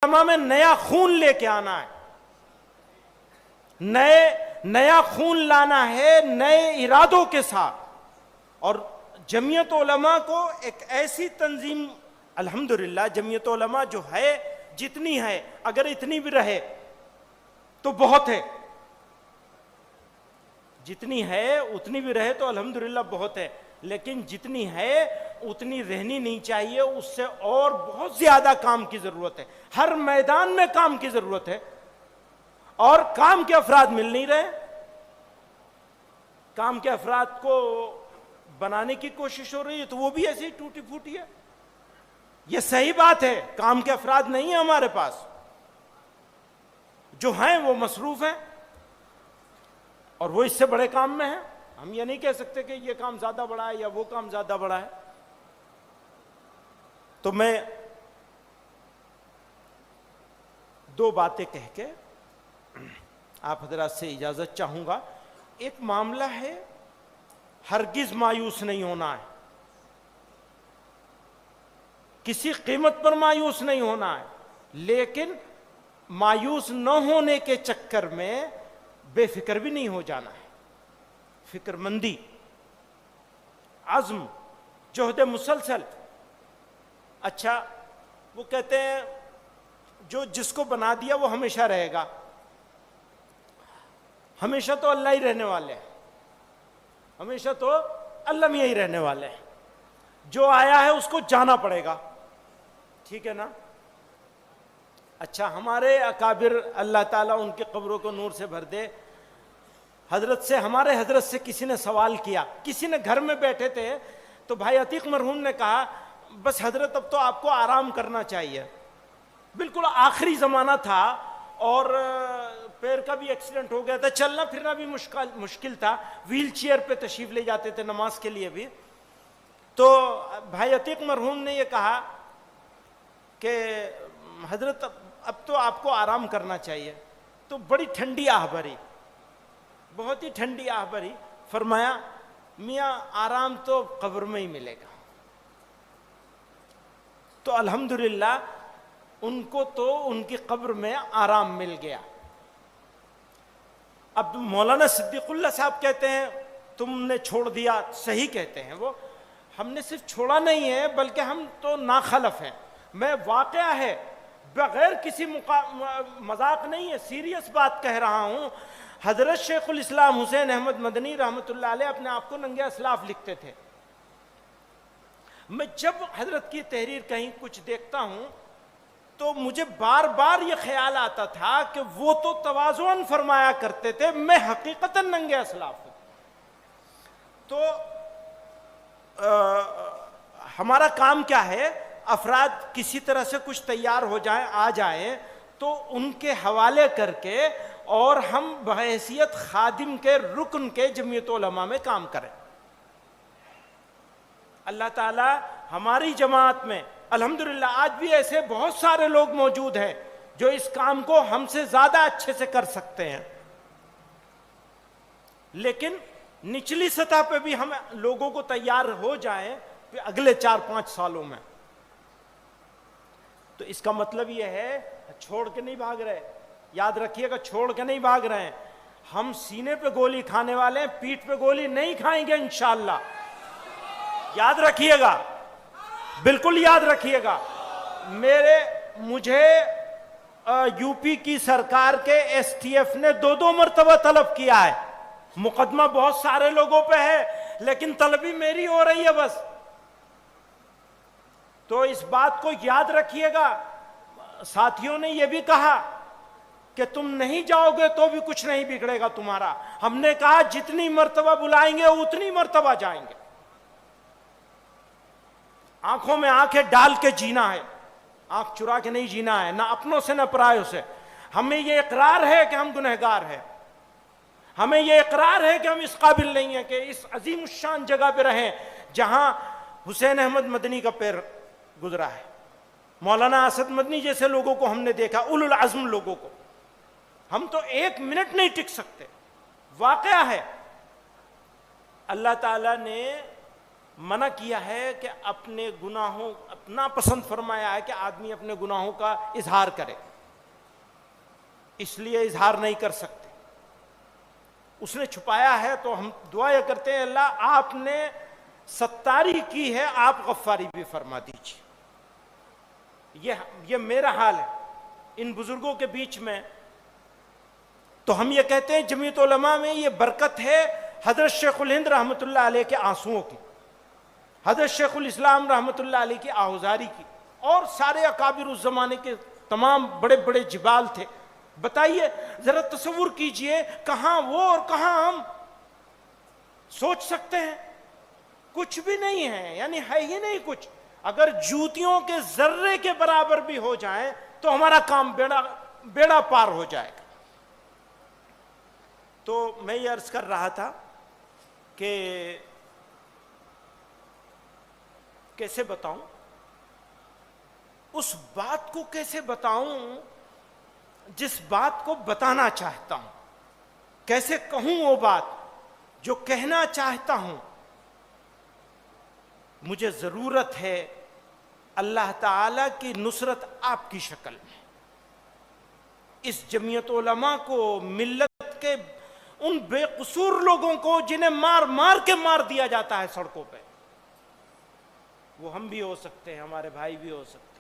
علماء میں نیا خون لے کے آنا ہے، نیا خون لانا ہے نئے ارادوں کے ساتھ. اور جمعیت علماء کو ایک ایسی تنظیم، الحمدللہ جمعیت علماء جو ہے جتنی ہے، اگر اتنی بھی رہے تو بہت ہے، جتنی ہے اتنی بھی رہے تو الحمدللہ بہت ہے، لیکن جتنی ہے اتنی رہنی نہیں چاہیے، اس سے اور بہت زیادہ کام کی ضرورت ہے. ہر میدان میں کام کی ضرورت ہے، اور کام کے افراد مل نہیں رہے. کام کے افراد کو بنانے کی کوشش ہو رہی ہے تو وہ بھی ایسی ٹوٹی پھوٹی ہے. یہ صحیح بات ہے، کام کے افراد نہیں ہیں ہمارے پاس، جو ہیں وہ مصروف ہیں اور وہ اس سے بڑے کام میں ہیں. ہم یہ نہیں کہہ سکتے کہ یہ کام زیادہ بڑا ہے یا وہ کام زیادہ بڑا ہے. تو میں دو باتیں کہہ کے آپ حضرات سے اجازت چاہوں گا. ایک معاملہ ہے، ہرگز مایوس نہیں ہونا ہے، کسی قیمت پر مایوس نہیں ہونا ہے، لیکن مایوس نہ ہونے کے چکر میں بے فکر بھی نہیں ہو جانا ہے. فکر مندی، عزم، جہد مسلسل. اچھا وہ کہتے ہیں جو جس کو بنا دیا وہ ہمیشہ رہے گا. ہمیشہ تو اللہ ہی رہنے والے ہیں، ہمیشہ تو اللہ میں ہی رہنے والے ہیں. جو آیا ہے اس کو جانا پڑے گا، ٹھیک ہے نا. اچھا ہمارے اکابر اللہ تعالیٰ ان کی قبروں کو نور سے بھر دے، ہمارے حضرت سے کسی نے سوال کیا، کسی نے گھر میں بیٹھے تھے تو بھائی عتیق مرحوم نے کہا بس حضرت اب تو آپ کو آرام کرنا چاہیے. بالکل آخری زمانہ تھا اور پیر کا بھی ایکسیڈنٹ ہو گیا تھا، چلنا پھرنا بھی مشکل تھا، ویل چیئر پہ تشریف لے جاتے تھے نماز کے لیے بھی. تو بھائی عتیق مرحوم نے یہ کہا کہ حضرت اب تو آپ کو آرام کرنا چاہیے. تو بڑی ٹھنڈی آہ بھری، بہت ہی ٹھنڈی آہ بھری، فرمایا میاں آرام تو قبر میں ہی ملے گا. تو الحمدللہ ان کو تو ان کی قبر میں آرام مل گیا. اب مولانا صدیق اللہ صاحب کہتے ہیں تم نے چھوڑ دیا، صحیح کہتے ہیں وہ. ہم نے صرف چھوڑا نہیں ہے بلکہ ہم تو ناخلف ہیں. میں واقعہ ہے، بغیر کسی مذاق نہیں ہے، سیریس بات کہہ رہا ہوں. حضرت شیخ الاسلام حسین احمد مدنی رحمۃ اللہ علیہ اپنے آپ کو ننگے اسلاف لکھتے تھے. میں جب حضرت کی تحریر کہیں کچھ دیکھتا ہوں تو مجھے بار بار یہ خیال آتا تھا کہ وہ تو تواضعاً فرمایا کرتے تھے، میں حقیقتاً ننگے اسلاف ہوں. تو ہمارا کام کیا ہے، افراد کسی طرح سے کچھ تیار ہو جائیں، آ جائیں تو ان کے حوالے کر کے اور ہم بحیثیت خادم کے رکن کے جمعیت علماء میں کام کریں. اللہ تعالی ہماری جماعت میں الحمدللہ آج بھی ایسے بہت سارے لوگ موجود ہیں جو اس کام کو ہم سے زیادہ اچھے سے کر سکتے ہیں، لیکن نچلی سطح پہ بھی ہم لوگوں کو تیار ہو جائیں اگلے 4-5 سالوں میں. تو اس کا مطلب یہ ہے چھوڑ کے نہیں بھاگ رہے. یاد رکھیے گا، چھوڑ کے نہیں بھاگ رہے ہیں. ہم سینے پہ گولی کھانے والے ہیں، پیٹھ پہ گولی نہیں کھائیں گے انشاءاللہ. یاد رکھیے گا، بالکل یاد رکھیے گا. مجھے یو پی کی سرکار کے ایس ٹی ایف نے 2 مرتبہ طلب کیا ہے. مقدمہ بہت سارے لوگوں پہ ہے لیکن طلبی میری ہو رہی ہے بس. تو اس بات کو یاد رکھیے گا. ساتھیوں نے یہ بھی کہا کہ تم نہیں جاؤ گے تو بھی کچھ نہیں بگڑے گا تمہارا. ہم نے کہا جتنی مرتبہ بلائیں گے اتنی مرتبہ جائیں گے. آنکھوں میں آنکھیں ڈال کے جینا ہے، آنکھ چرا کے نہیں جینا ہے، نہ اپنوں سے نہ پرایوں سے. ہمیں یہ اقرار ہے کہ ہم گنہگار ہیں، ہمیں یہ اقرار ہے کہ ہم اس قابل نہیں ہیں کہ اس عظیم الشان جگہ پہ رہیں جہاں حسین احمد مدنی کا پیر گزرا ہے. مولانا اسد مدنی جیسے لوگوں کو ہم نے دیکھا، اولو العزم لوگوں کو. ہم تو 1 منٹ نہیں ٹک سکتے. واقعہ ہے اللہ تعالیٰ نے منع کیا ہے کہ اپنے گناہوں اپنا پسند فرمایا ہے کہ آدمی اپنے گناہوں کا اظہار کرے، اس لیے اظہار نہیں کر سکتے. اس نے چھپایا ہے تو ہم دعا یہ کرتے ہیں اللہ آپ نے ستاری کی ہے، آپ غفاری بھی فرما دیجیے. یہ میرا حال ہے ان بزرگوں کے بیچ میں. تو ہم یہ کہتے ہیں جمعیت علماء میں یہ برکت ہے حضرت شیخ الہند رحمۃ اللہ علیہ کے آنسوؤں کی، حضرت شیخ الاسلام رحمۃ اللہ علیہ کی آہوزاری کی، اور سارے اکابر اس زمانے کے تمام بڑے بڑے جبال تھے. بتائیے ذرا تصور کیجئے، کہاں وہ اور کہاں ہم. سوچ سکتے ہیں کچھ بھی نہیں ہے، یعنی ہے ہی نہیں کچھ. اگر جوتیوں کے ذرے کے برابر بھی ہو جائیں تو ہمارا کام بیڑا پار ہو جائے گا. تو میں یہ عرض کر رہا تھا کہ کیسے بتاؤں اس بات کو، کیسے بتاؤں جس بات کو بتانا چاہتا ہوں، کیسے کہوں وہ بات جو کہنا چاہتا ہوں. مجھے ضرورت ہے اللہ تعالی کی نصرت آپ کی شکل میں. اس جمعیت علماء کو، ملت کے ان بے قصور لوگوں کو جنہیں مار مار کے مار دیا جاتا ہے سڑکوں پہ، وہ ہم بھی ہو سکتے ہیں، ہمارے بھائی بھی ہو سکتے ہیں.